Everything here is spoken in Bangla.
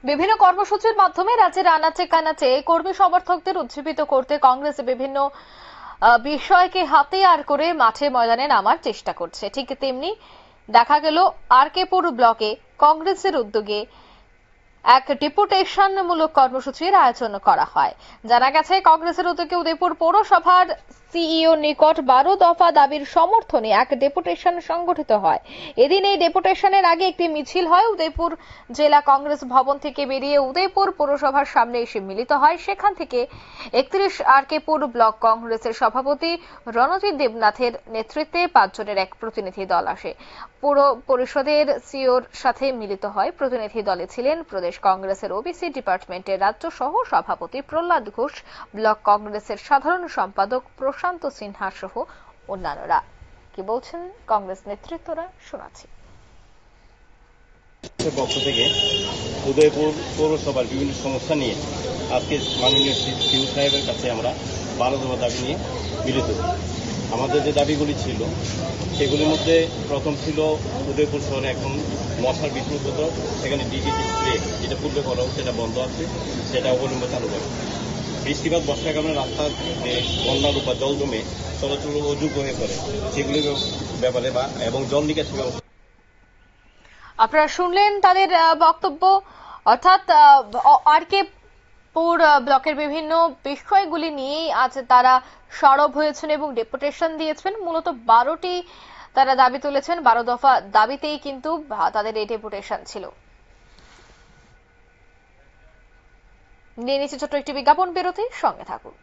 বিভিন্ন কর্মসূচির মাধ্যমে রাজ্যের আনাচে কানাচে কর্মী সমর্থকদের উজ্জীবিত করতে কংগ্রেস বিভিন্ন বিষয়কে হাতিয়ার করে মাঠে ময়দানে নামার চেষ্টা করছে। ঠিক তেমনি দেখা গেল আরকেপুর ব্লকে কংগ্রেসের উদ্যোগে এক ডেপুটেশনমূলক কর্মসূচির আয়োজন করা হয়। জানা গেছে কংগ্রেসের উদ্যোগে উদয়পুর পৌরসভার সিইও নিকট 12 দফা দাবির সমর্থনে এক ডেপুটেশন সংগঠিত হয়। এদিন এই ডেপুটেশনের আগে একটি মিছিল হয়। উদয়পুর জেলা কংগ্রেস ভবন থেকে বেরিয়ে উদয়পুর পৌরসভার সামনে এসে মিলিত হয়। সেখান থেকে 31 আরকেপুর ব্লক কংগ্রেসের সভাপতি রণজিৎ দেবনাথের নেতৃত্বে 5 জনের এক প্রতিনিধি দল আসে। পৌর পরিষদের সিইওর সাথে মিলিত হয়। প্রতিনিধি দলে ছিলেন প্রদেশ কংগ্রেসের ওবিসি ডিপার্টমেন্টের রাজ্য সহ সভাপতি প্রহ্লাদ ঘোষ, ব্লক কংগ্রেসের সাধারণ সম্পাদক প্রশান্ত সিনহা সহ অন্যান্যরা। কি বলছেন কংগ্রেস নেতৃত্বরা, শোনাচ্ছি। পক্ষ থেকে উদয়পুর পৌরসভার বিভিন্ন সমস্যা নিয়ে আজকে মাননীয় সিইও সাহেবের কাছে আমরা 12 দফা দাবি নিয়ে মিলিত। আমাদের যে দাবিগুলি ছিল সেগুলির মধ্যে প্রথম ছিল উদয়পুর শহরে এখন মশার বিষ্ণুপত্র, সেখানে ডিডিটি স্প্রে যেটা পূর্বে করা সেটা বন্ধ আছে, সেটা অবলম্বন চালু করে। বৃষ্টিপাত বর্ষার কারণে রাস্তার যে বন্যার উপর জল জমে চলাচল অযোগ্য হয়ে পড়ে, সেগুলির ব্যাপারে এবং জল নিকাশি ব্যবস্থা। আপনারা শুনলেন তাদের বক্তব্য, অর্থাৎ আরকেপুর ব্লকের বিভিন্ন বিষয়গুলি নিয়েই আজ তারা সরব হয়েছেন এবং ডেপুটেশন দিয়েছেন। মূলত 12টি তারা দাবি তুলেছেন। 12 দফা দাবিতেই কিন্তু তাদের এই ডেপুটেশন ছিল। নিয়ে নিচ্ছে ছোট্ট একটি বিজ্ঞাপন বিরতি, সঙ্গে থাকুন।